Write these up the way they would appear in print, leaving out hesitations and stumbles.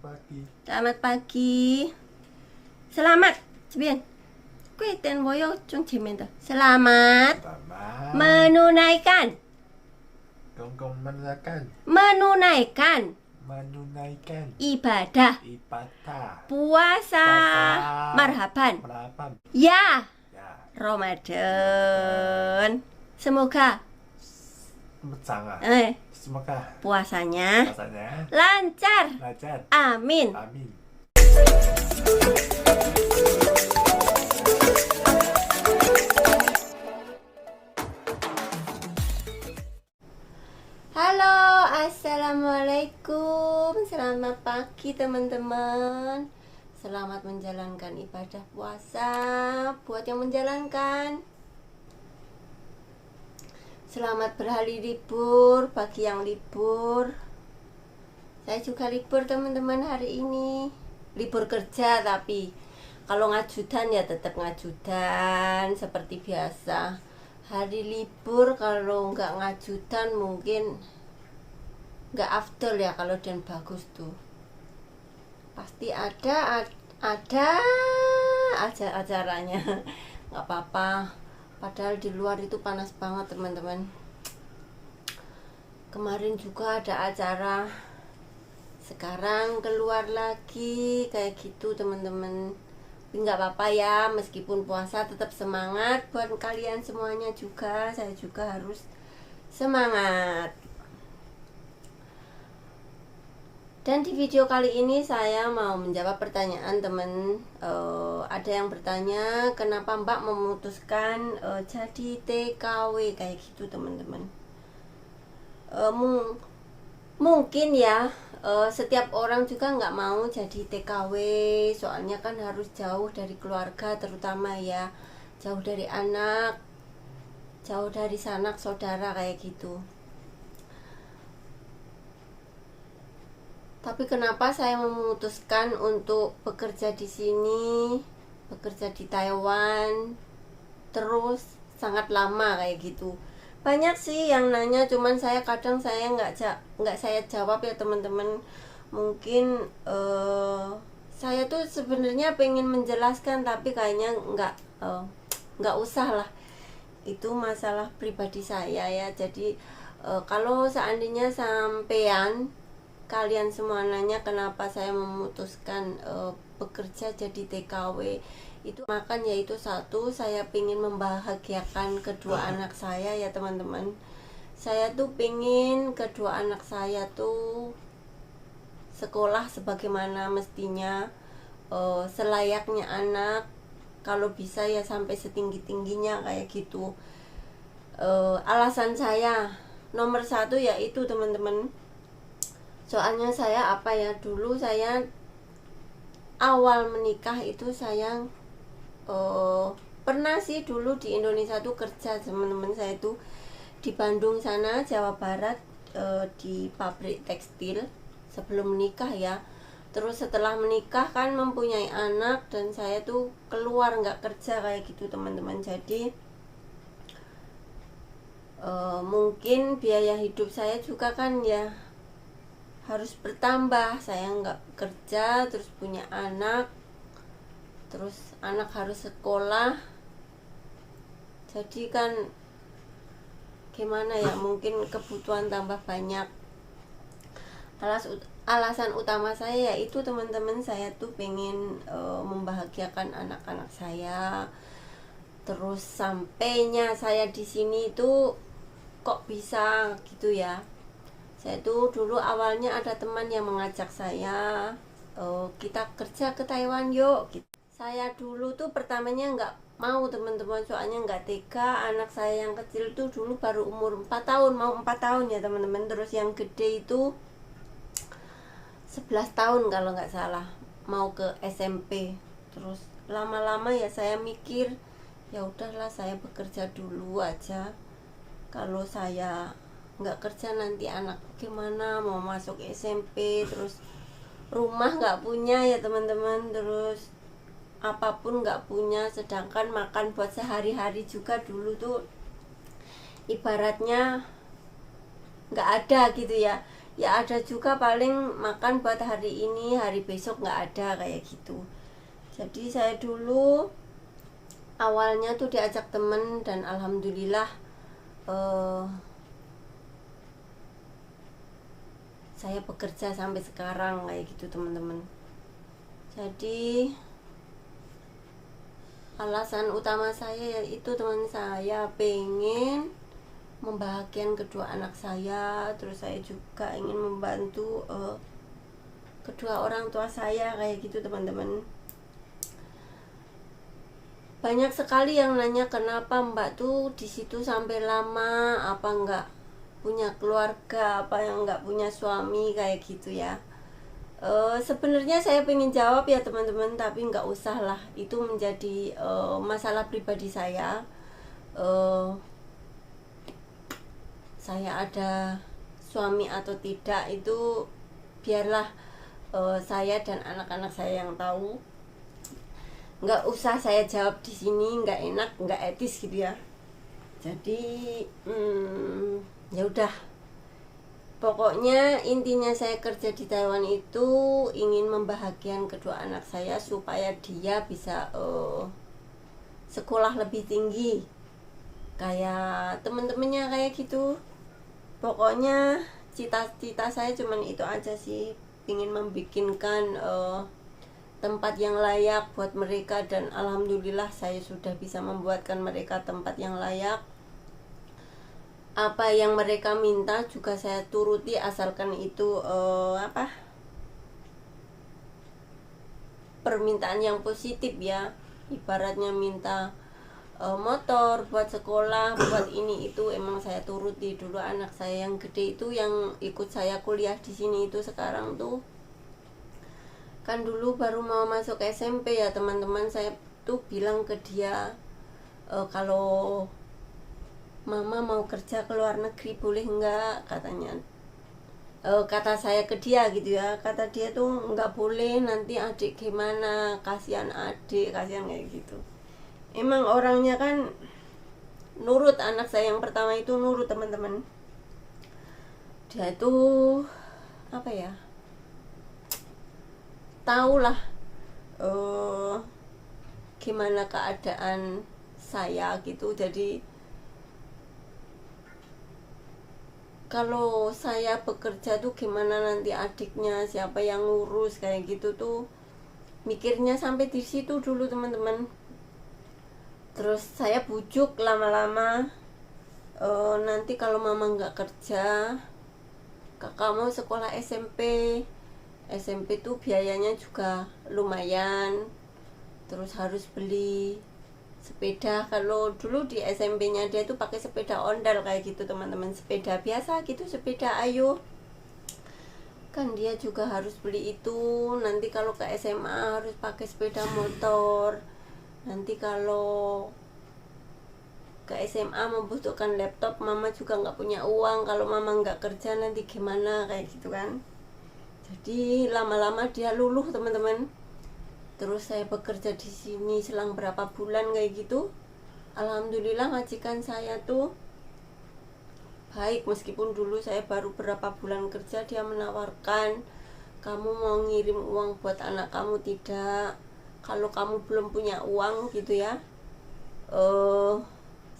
pagi. Selamat pagi. Selamat. Cepian. Kue ten woyo cung cimen tuh. Selamat Selamat menunaikan. Gonggong menunaikan Ibadah ibadah puasa. Marhaban. Marhaban. Ya, Ya, Ramadan. Semoga sangat. Semoga puasanya rasanya lancar. lancar. Amin. Amin. Halo, assalamualaikum. Selamat pagi teman-teman. Selamat menjalankan ibadah puasa. Buat yang menjalankan, selamat berhari libur. Bagi yang libur, saya juga libur teman-teman hari ini. Libur kerja, tapi kalau ngajudan ya tetap ngajudan seperti biasa. Hari libur kalau nggak ngajudan mungkin nggak afdol ya, kalau dan bagus tuh pasti ada aja acaranya. Nggak apa-apa, padahal di luar itu panas banget teman-teman. Kemarin juga ada acara, sekarang keluar lagi kayak gitu teman-teman. Nggak apa-apa ya, meskipun puasa tetap semangat buat kalian semuanya juga. Saya juga harus semangat. Dan di video kali ini saya mau menjawab pertanyaan teman. Ada yang bertanya kenapa Mbak memutuskan jadi TKW kayak gitu teman-teman. Mungkin ya, setiap orang juga nggak mau jadi TKW, soalnya kan harus jauh dari keluarga, terutama ya jauh dari anak, jauh dari sanak saudara kayak gitu. Tapi kenapa saya memutuskan untuk bekerja di sini, bekerja di Taiwan terus sangat lama kayak gitu? Banyak sih yang nanya, cuman saya kadang nggak saya jawab ya teman-teman. Mungkin saya tuh sebenarnya pengen menjelaskan, tapi kayaknya nggak usah lah. Itu masalah pribadi saya ya. Jadi kalau seandainya sampean kalian semua nanya kenapa saya memutuskan bekerja jadi TKW, itu makan yaitu satu, saya pengen membahagiakan kedua anak saya ya teman-teman. Saya tuh pengen kedua anak saya tuh sekolah sebagaimana mestinya, selayaknya anak. Kalau bisa ya sampai setinggi-tingginya kayak gitu. Alasan saya nomor satu yaitu teman-teman, soalnya saya dulu saya awal menikah itu saya pernah sih dulu di Indonesia tuh kerja teman-teman. Saya tuh di Bandung sana, Jawa Barat, di pabrik tekstil sebelum menikah ya. Terus setelah menikah kan mempunyai anak, dan saya tuh keluar nggak kerja kayak gitu teman-teman. Jadi mungkin biaya hidup saya juga kan ya harus bertambah. Saya nggak kerja terus punya anak, terus anak harus sekolah, jadi kan gimana ya, mungkin kebutuhan tambah banyak. Alasan utama saya yaitu teman-teman, saya tuh pengen membahagiakan anak-anak saya. Terus sampainya saya di sini tuh kok bisa gitu ya. Saya tuh dulu awalnya ada teman yang mengajak saya, kita kerja ke Taiwan yuk gitu. Saya dulu tuh pertamanya nggak mau teman-teman, soalnya nggak tega. Anak saya yang kecil tuh dulu baru umur 4 tahun, mau 4 tahun ya teman-teman. Terus yang gede itu 11 tahun kalau nggak salah, mau ke SMP. Terus lama-lama ya saya mikir, ya udahlah saya bekerja dulu aja. Kalau saya nggak kerja nanti anak gimana, mau masuk SMP, terus rumah nggak punya ya teman-teman, terus apapun nggak punya, sedangkan makan buat sehari-hari juga dulu tuh ibaratnya nggak ada gitu ya. ya ada juga paling makan buat hari ini, hari besok nggak ada kayak gitu. Jadi saya dulu awalnya tuh diajak temen dan alhamdulillah saya bekerja sampai sekarang kayak gitu teman-teman. Jadi alasan utama saya yaitu teman saya pengen membahagiakan kedua anak saya, terus saya juga ingin membantu kedua orang tua saya kayak gitu teman-teman. Banyak sekali yang nanya kenapa Mbak tuh di situ sampai lama, apa enggak punya keluarga, apa yang enggak punya suami kayak gitu ya. Sebenarnya saya pengen jawab ya teman-teman, tapi nggak usah lah, itu menjadi masalah pribadi saya. Saya ada suami atau tidak itu biarlah saya dan anak-anak saya yang tahu. Nggak usah saya jawab di sini, nggak enak, nggak etis gitu ya. Jadi ya udah. Pokoknya intinya saya kerja di Taiwan itu ingin membahagiakan kedua anak saya supaya dia bisa sekolah lebih tinggi kayak temen-temennya kayak gitu. Pokoknya cita-cita saya cuman itu aja sih, ingin membikinkan tempat yang layak buat mereka, dan alhamdulillah saya sudah bisa membuatkan mereka tempat yang layak. Apa yang mereka minta juga saya turuti asalkan itu permintaan yang positif ya. Ibaratnya minta motor buat sekolah, buat ini itu emang saya turuti. Dulu anak saya yang gede itu yang ikut saya kuliah di sini itu sekarang tuh kan dulu baru mau masuk SMP ya teman-teman, saya tuh bilang ke dia kalau Mama mau kerja ke luar negeri boleh enggak, katanya. Kata saya ke dia gitu ya, kata dia tuh enggak boleh, nanti adik gimana, kasihan adik, kasihan kayak gitu. Emang orangnya kan nurut, anak saya yang pertama itu nurut teman-teman. Dia itu apa ya, tahulah gimana keadaan saya gitu. Jadi kalau saya bekerja tuh gimana nanti adiknya, siapa yang ngurus kayak gitu tuh, mikirnya sampai di situ dulu teman-teman. Terus saya bujuk lama-lama, nanti kalau mama nggak kerja, kakak mau sekolah SMP tuh biayanya juga lumayan, terus harus beli sepeda. Kalau dulu di SMP-nya dia tuh pakai sepeda ondel kayak gitu teman-teman, sepeda biasa gitu, sepeda ayo kan dia juga harus beli itu. Nanti kalau ke SMA harus pakai sepeda motor, nanti kalau ke SMA membutuhkan laptop, mama juga nggak punya uang, kalau mama nggak kerja nanti gimana kayak gitu kan. Jadi lama-lama dia luluh teman-teman. Terus saya bekerja di sini selang berapa bulan kayak gitu. Alhamdulillah majikan saya tuh baik, meskipun dulu saya baru berapa bulan kerja dia menawarkan, kamu mau ngirim uang buat anak kamu tidak? Kalau kamu belum punya uang gitu ya,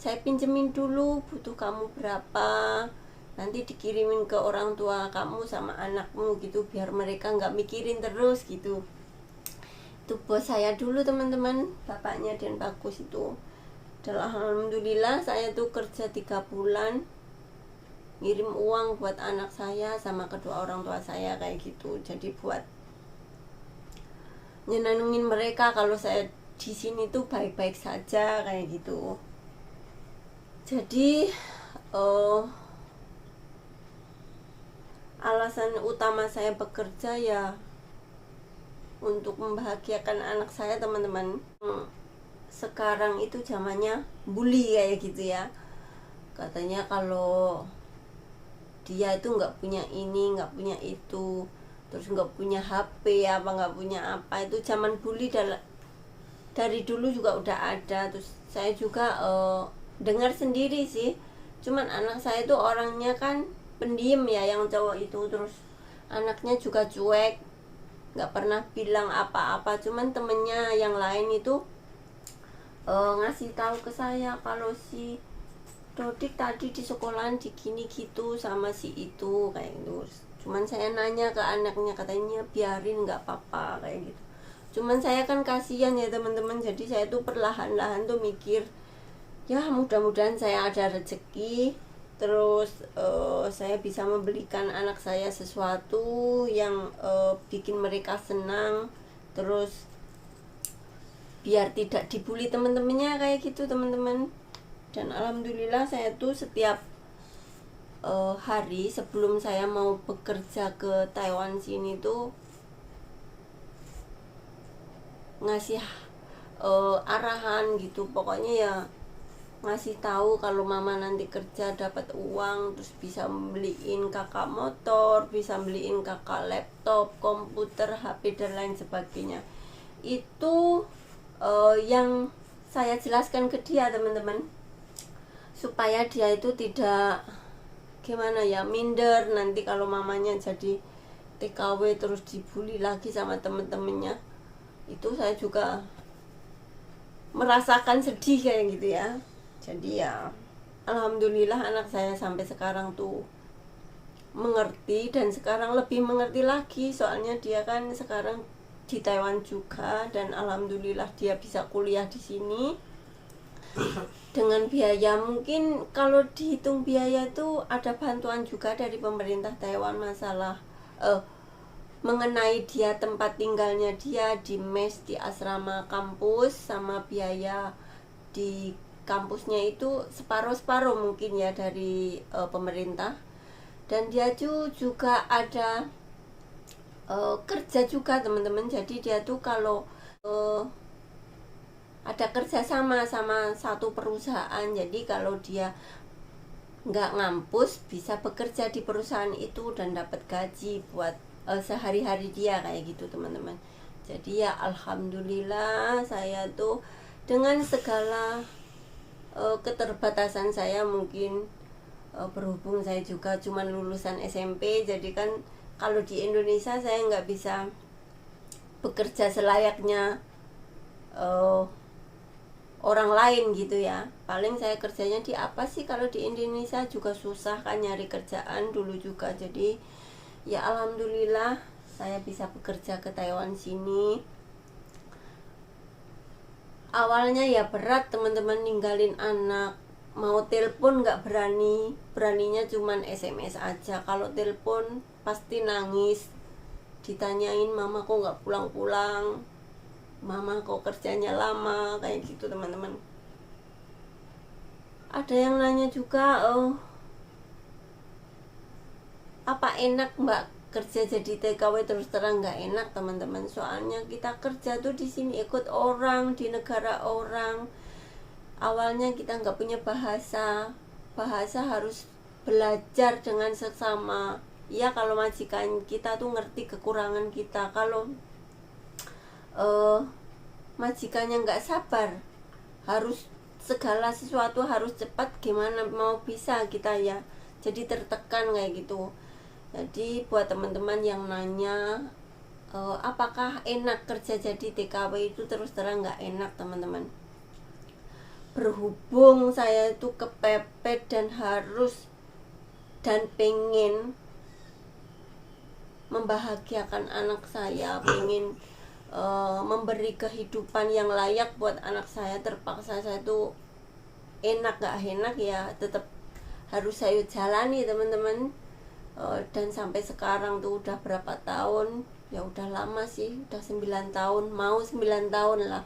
saya pinjemin dulu, butuh kamu berapa, nanti dikirimin ke orang tua kamu sama anakmu gitu, biar mereka nggak mikirin terus gitu. Itu bos saya dulu teman-teman, bapaknya dan bagus itu. Dan alhamdulillah saya tuh kerja 3 bulan ngirim uang buat anak saya sama kedua orang tua saya kayak gitu. Jadi buat nyenengin mereka kalau saya di sini tuh baik-baik saja kayak gitu. Jadi alasan utama saya bekerja ya untuk membahagiakan anak saya teman-teman. Sekarang itu zamannya bully kayak gitu ya, katanya kalau dia itu nggak punya ini, nggak punya itu, terus nggak punya HP apa, nggak punya apa, itu zaman bully dari dulu juga udah ada. Terus saya juga dengar sendiri sih, cuman anak saya itu orangnya kan pendiam ya yang cowok itu. Terus anaknya juga cuek, nggak pernah bilang apa-apa. Cuman temennya yang lain itu ngasih tahu ke saya kalau si Dodik tadi di sekolahan digini gitu sama si itu kayak gitu. Cuman saya nanya ke anaknya, katanya biarin, nggak apa-apa kayak gitu. Cuman saya kan kasihan ya teman-teman, jadi saya tuh perlahan-lahan tuh mikir, ya mudah-mudahan saya ada rezeki, terus saya bisa membelikan anak saya sesuatu yang bikin mereka senang, terus biar tidak dibully teman-temannya kayak gitu teman-teman. Dan alhamdulillah saya tuh setiap hari sebelum saya mau bekerja ke Taiwan sini tuh ngasih arahan gitu, pokoknya ya ngasih tahu kalau mama nanti kerja dapat uang, terus bisa beliin kakak motor, bisa beliin kakak laptop, komputer, HP dan lain sebagainya. Itu yang saya jelaskan ke dia teman-teman, supaya dia itu tidak gimana ya, minder nanti kalau mamanya jadi TKW terus dibully lagi sama temen-temennya. Itu saya juga merasakan sedih kayak gitu ya. Jadi ya alhamdulillah anak saya sampai sekarang tuh mengerti, dan sekarang lebih mengerti lagi, soalnya dia kan sekarang di Taiwan juga, dan alhamdulillah dia bisa kuliah di sini dengan biaya, mungkin kalau dihitung biaya itu ada bantuan juga dari pemerintah Taiwan masalah mengenai dia tempat tinggalnya dia di mes di asrama kampus, sama biaya di kampusnya itu separuh-separuh mungkin ya dari pemerintah. Dan dia juga ada kerja juga teman-teman, jadi dia tuh kalau ada kerja sama satu perusahaan, jadi kalau dia nggak ngampus bisa bekerja di perusahaan itu dan dapat gaji buat sehari-hari dia kayak gitu teman-teman. Jadi ya alhamdulillah saya tuh dengan segala keterbatasan saya, mungkin berhubung saya juga cuman lulusan SMP, jadi kan kalau di Indonesia saya nggak bisa bekerja selayaknya orang lain gitu ya. Paling saya kerjanya di apa sih, kalau di Indonesia juga susah kan nyari kerjaan dulu juga. Jadi ya alhamdulillah saya bisa bekerja ke Taiwan sini. Awalnya ya berat teman-teman ninggalin anak, mau telepon nggak berani, beraninya cuman SMS aja. Kalau telepon pasti nangis, ditanyain mama kok nggak pulang-pulang, mama kok kerjanya lama, kayak gitu teman-teman. Ada yang nanya juga, apa enak mbak kerja jadi TKW? Terus terang nggak enak teman-teman, soalnya kita kerja tuh di sini ikut orang, di negara orang. Awalnya kita nggak punya bahasa harus belajar dengan sesama. Ya kalau majikan kita tuh ngerti kekurangan kita, kalau majikannya nggak sabar, harus segala sesuatu harus cepat, gimana mau bisa kita ya, jadi tertekan kayak gitu. Jadi buat teman-teman yang nanya apakah enak kerja jadi TKW, itu terus terang nggak enak teman-teman. Berhubung saya itu kepepet dan harus dan pengen membahagiakan anak saya, pengen memberi kehidupan yang layak buat anak saya, terpaksa saya tuh enak gak enak ya tetap harus saya jalani teman-teman. Dan sampai sekarang tuh udah berapa tahun ya, udah lama sih, udah 9 tahun, mau 9 tahun lah,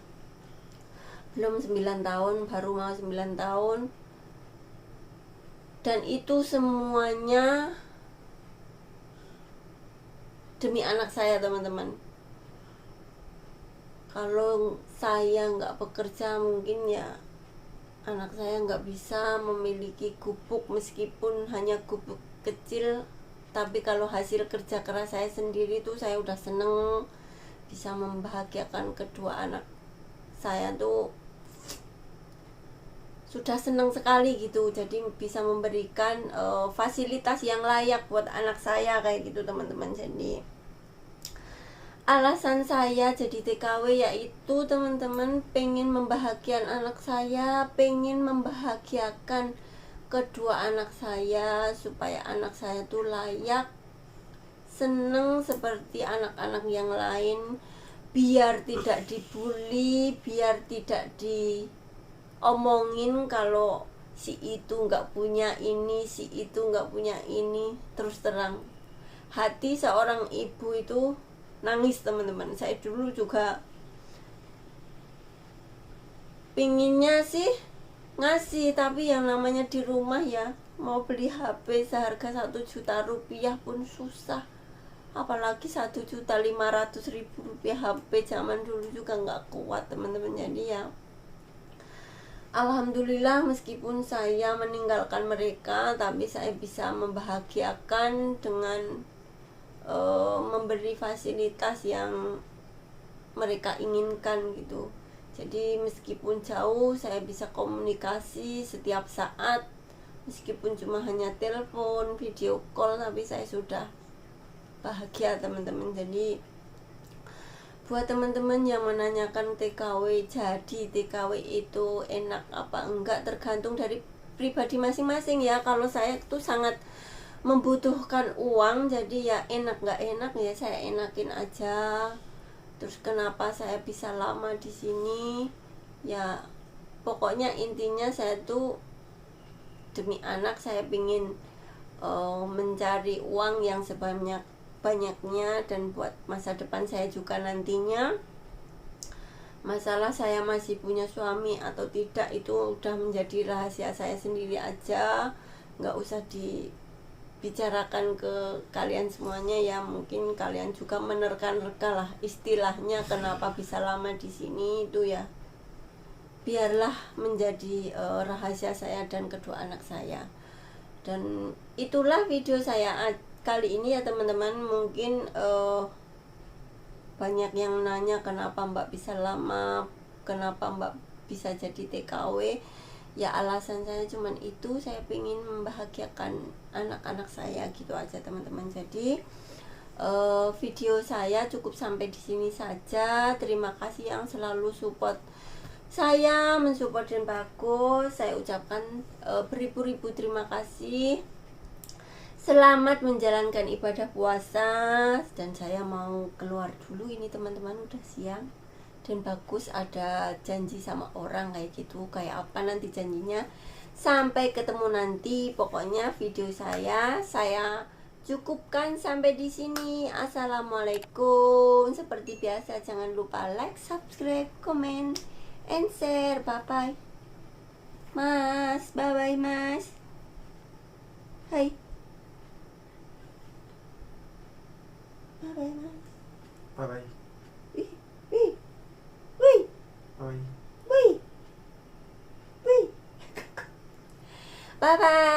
belum 9 tahun, baru mau 9 tahun. Dan itu semuanya demi anak saya teman-teman. Kalau saya nggak bekerja, mungkin ya anak saya nggak bisa memiliki gubuk, meskipun hanya gubuk kecil, tapi kalau hasil kerja keras saya sendiri tuh saya udah seneng bisa membahagiakan kedua anak saya tuh. sudah senang sekali gitu, jadi bisa memberikan fasilitas yang layak buat anak saya kayak gitu teman-teman. Jadi alasan saya jadi TKW yaitu teman-teman pengen membahagiakan anak saya, pengen membahagiakan kedua anak saya supaya anak saya tuh layak, seneng seperti anak-anak yang lain, biar tidak dibully, biar tidak diomongin kalau si itu nggak punya ini, si itu nggak punya ini. Terus terang, hati seorang ibu itu nangis teman-teman. Saya dulu juga pinginnya sih ngasih, tapi yang namanya di rumah ya, mau beli HP seharga 1 juta rupiah pun susah, apalagi 1.500.000 rupiah. HP zaman dulu juga nggak kuat teman-teman. Jadi ya alhamdulillah meskipun saya meninggalkan mereka, tapi saya bisa membahagiakan dengan memberi fasilitas yang mereka inginkan gitu. Jadi meskipun jauh saya bisa komunikasi setiap saat, meskipun cuma hanya telepon, video call, tapi saya sudah bahagia teman-teman. Jadi buat teman-teman yang menanyakan TKW, jadi TKW itu enak apa enggak tergantung dari pribadi masing-masing ya. Kalau saya tuh sangat membutuhkan uang, jadi ya enak nggak enak ya saya enakin aja. Terus kenapa saya bisa lama di sini ya, pokoknya intinya saya tuh demi anak saya pingin mencari uang yang sebanyak-banyaknya, dan buat masa depan saya juga nantinya. Masalah saya masih punya suami atau tidak itu udah menjadi rahasia saya sendiri aja, nggak usah dibicarakan ke kalian semuanya ya. Mungkin kalian juga menerka-nerka lah istilahnya kenapa bisa lama di sini itu ya, biarlah menjadi rahasia saya dan kedua anak saya. Dan itulah video saya kali ini ya teman-teman. Mungkin banyak yang nanya kenapa Mbak bisa lama, kenapa Mbak bisa jadi TKW. Ya alasan saya cuman itu, saya ingin membahagiakan anak-anak saya gitu aja teman-teman. Jadi video saya cukup sampai di sini saja. Terima kasih yang selalu support saya, mensupport dan bagus. Saya ucapkan beribu-ribu terima kasih. Selamat menjalankan ibadah puasa. Dan saya mau keluar dulu ini teman-teman, udah siang. Dan bagus ada janji sama orang kayak gitu. Kayak apa nanti janjinya, sampai ketemu nanti. Pokoknya video saya cukupkan sampai di sini. Assalamualaikum. Seperti biasa jangan lupa like, subscribe, comment, and share. Bye bye Mas. Bye bye Mas. Hai. Bye bye Mas. Bye bye. Wih, wih, wih, Bye. wih, wih. Bye bye.